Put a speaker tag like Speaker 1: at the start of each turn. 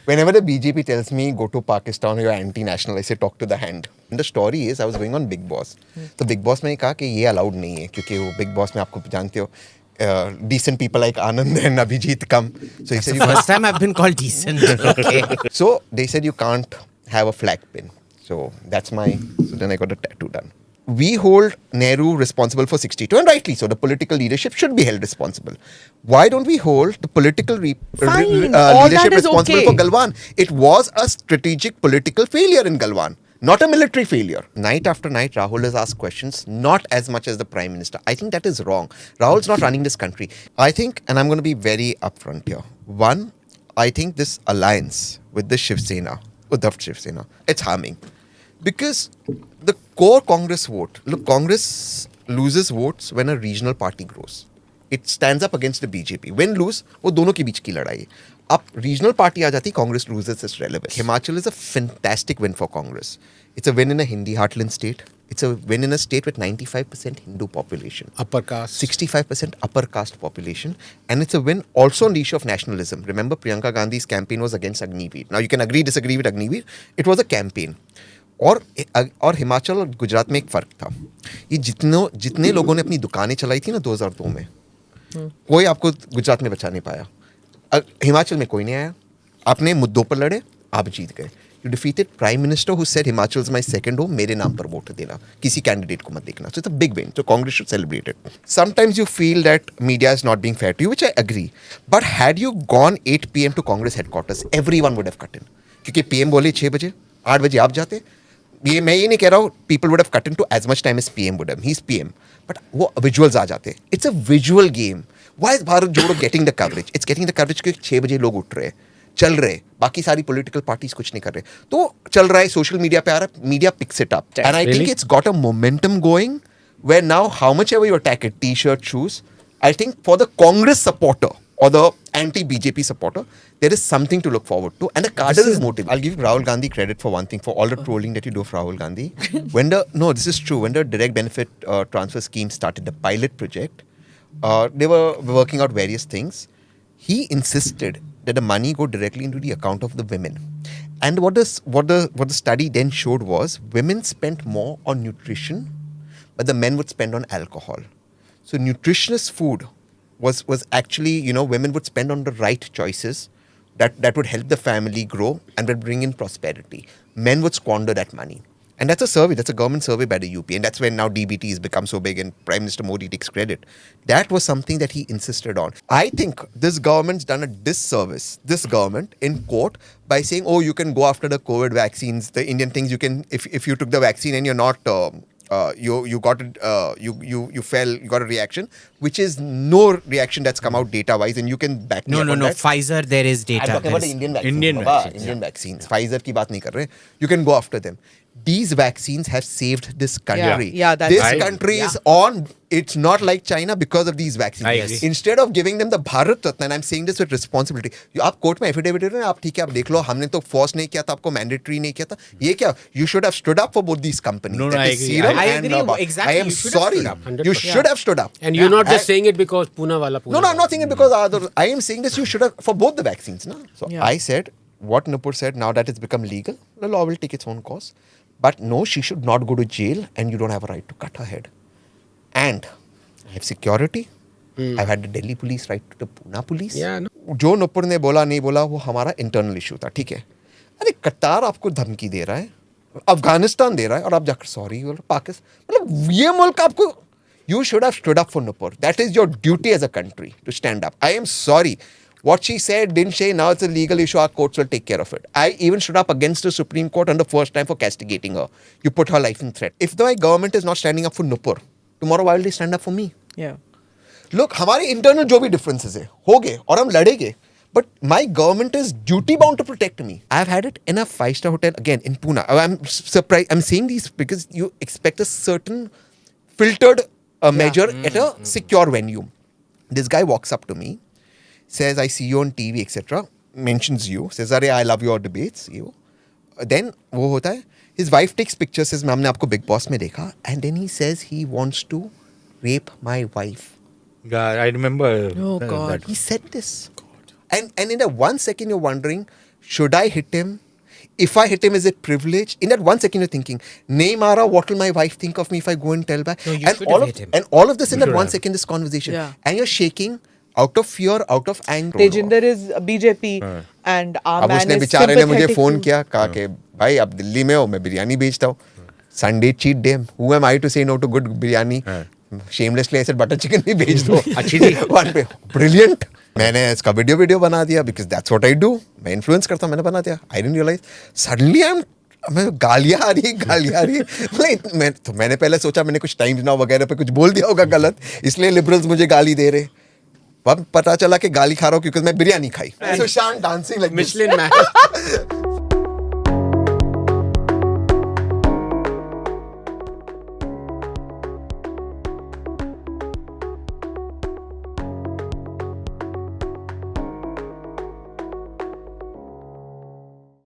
Speaker 1: Whenever the BJP tells me go to Pakistan or you're anti-national, I say talk to the hand. And the story is I was going on Big Boss. So Big Boss में कहा कि ये allowed नहीं है क्योंकि वो Big Boss में आपको जानते हो decent people like Anand and Abhijit come. So he said
Speaker 2: First time I've been called decent. Okay.
Speaker 1: So they said you can't have a flag pin. So that's my. So then I got a tattoo done. We hold Nehru responsible for 62, and rightly so. The political leadership should be held responsible. Why don't we hold the political leadership responsible for Galwan? It was a strategic political failure in Galwan, not a military failure. Night after night, Rahul has asked questions, not as much as the Prime Minister. I think that is wrong. Rahul's not running this country. I think, and I'm going to be very upfront here. One, I think this alliance with the Shiv Sena, Uddhav Shiv Sena, it's harming. Because the core Congress vote, look, Congress loses votes when a regional party grows. It stands up against the BJP. Win-lose, वो दोनों के बीच की लड़ाई है. अब regional party आ जाती, Congress loses its relevance. Himachal is a fantastic win for Congress. It's a win in a Hindi heartland state. It's a win in a state with 95% Hindu population.
Speaker 3: Upper caste.
Speaker 1: 65% upper caste population. And it's a win also on the issue of nationalism. Remember, Priyanka Gandhi's campaign was against Agniveer. Now, you can agree, disagree with Agniveer. It was a campaign. और हिमाचल और गुजरात में एक फ़र्क था. ये जितने लोगों ने अपनी दुकानें चलाई थी ना 2002 में, कोई आपको गुजरात में बचा नहीं पाया. हिमाचल में कोई नहीं आया. आपने मुद्दों पर लड़े, आप जीत गए. You defeated Prime Minister who said Himachal is my second home, मेरे नाम पर वोट देना, किसी कैंडिडेट को मत देखना. So it's a big win. So Congress should celebrate it. Sometimes you feel that media is not being fair to you, which I agree. But had you gone 8 PM to Congress headquarters, everyone would have cut in. क्योंकि PM बोले 6 बजे, 8 बजे आप जाते. मैं ये नहीं कह रहा हूँ people would have cut into as much time as PM would have. He's PM. But वो visuals आ जाते. It's a visual game. Why is Bharat जोड़ो getting the coverage? It's getting the coverage क्योंकि 6 बजे लोग उठ रहे हैं, चल रहे, बाकी सारी political parties कुछ नहीं कर रहे. तो चल रहा है, social media पे आ रहा है, media picks it up. And I think it's got a momentum going where now how much ever you attack it, t-shirt, shoes, I think for the Congress supporter or the anti-BJP supporter, there is something to look forward to. And the cadre is motivated. I'll give Rahul Gandhi credit for one thing, for all the trolling that you do for Rahul Gandhi. This is true. When the direct benefit transfer scheme started, the pilot project, they were working out various things. He insisted that the money go directly into the account of the women. And what the study then showed was women spent more on nutrition, but the men would spend on alcohol. So nutritious food was actually, women would spend on the right choices that would help the family grow and would bring in prosperity. Men would squander that money. And that's a survey, that's a government survey by the UP. And that's when now DBT has become so big and Prime Minister Modi takes credit. That was something that he insisted on. I think this government's done a disservice, this government, in court by saying, oh, you can go after the COVID vaccines, the Indian things, you can, if you took the vaccine and you're not... you got a reaction, which is no reaction that's come out data wise, and you can back me up on that.
Speaker 2: Pfizer, there is data.
Speaker 1: I'm talking about the Indian vaccines. Indian vaccines. Pfizer की बात नहीं कर रहे. You can go after them. These vaccines have saved this country. This country is on. It's not like China because of these vaccines. Instead of giving them the Bharat Ratna, and I'm saying this with responsibility, आप court में affidavit दे रहे हैं, आप ठीक है, आप देख लो, हमने तो फोर्स नहीं किया था, आपको मैंडेटरी नहीं किया था, ये क्या? You should have stood up for both these companies.
Speaker 3: No, I agree.
Speaker 2: I agree. Exactly.
Speaker 1: I am sorry. You should have stood up.
Speaker 3: And you're not just saying it because Poonawalla.
Speaker 1: No, I'm not saying it because others. I am saying this. You should have for both the vaccines. No? So I said what Nupur said. Now that it's become legal, the law will take its own course. But no, she should not go to jail, and you don't have a right to cut her head. And I have security. I've had the Delhi police right to the Pune police.
Speaker 3: Yeah, no.
Speaker 1: जो नुपुर ने बोला नहीं बोला वो हमारा internal issue था, ठीक है. अरे कतार आपको धमकी दे रहा है, अफगानिस्तान दे रहा है, और आप जाकर सॉरी बोल, पाकिस्तान, मतलब ये मुल्क आपको, you should have stood up for Nupur. That is your duty as a country to stand up. I am sorry. What she said, didn't say, now it's a legal issue, our courts will take care of it. I even stood up against the Supreme Court on the first time for castigating her. You put her life in threat. If my government is not standing up for Nupur, tomorrow why will they stand up for me?
Speaker 4: Yeah.
Speaker 1: Look, हमारे internal जो भी differences है, होंगे, और हम लड़ेंगे. But my government is duty bound to protect me. I've had it in a 5-star hotel, again, in Pune. I'm surprised. I'm saying these because you expect a certain filtered measure at a secure venue. This guy walks up to me, says, I see you on TV, etc. Mentions you. Says, Arey, I love your debates. You. Then, वो होता है. His wife takes pictures, says, ma'am ने आपको Big Boss में देखा. And then he says he wants to rape my wife.
Speaker 5: Yeah, I remember.
Speaker 4: Oh, God.
Speaker 1: He said this. God. And in a 1 second, you're wondering, should I hit him? If I hit him, is it privilege? In that 1 second, you're thinking, nahi mara, what will my wife think of me if I go and tell back?
Speaker 2: No, you should have hit him.
Speaker 1: And all of this in that 1 second, this conversation.
Speaker 4: Yeah.
Speaker 1: And you're shaking out of fear, out of anger.
Speaker 4: Tejinder is BJP and our
Speaker 1: अब
Speaker 4: man
Speaker 1: उसने
Speaker 4: is
Speaker 1: बेचारे ने मुझे
Speaker 4: sympathetic
Speaker 1: phone
Speaker 4: to-
Speaker 1: किया कहा कि भाई अब दिल्ली में हो मैं बिरयानी बेचता हूँ Sunday cheat day who am I to say no to good biryani shamelessly ऐसे बटर चिकन भी बेच दो
Speaker 3: अच्छी थी।
Speaker 1: वन पे ब्रिलियंट मैंने इसका वीडियो बना दिया because that's what I do मैं इन्फ्लुएंस करता हूँ मैंने बना दिया I didn't realise suddenly I am मैं गालियाँ आ रही मतलब मैंने पहले सोचा मैंने कुछ टाइम्स नाउ वगैरह पे कुछ बोल दिया होगा गलत इसलिए लिबरल्स मुझे गाली दे रहे अब पता चला कि गाली खा रहा हूँ क्योंकि मैं बिरयानी खाई Sushant dancing like
Speaker 3: Michelin man.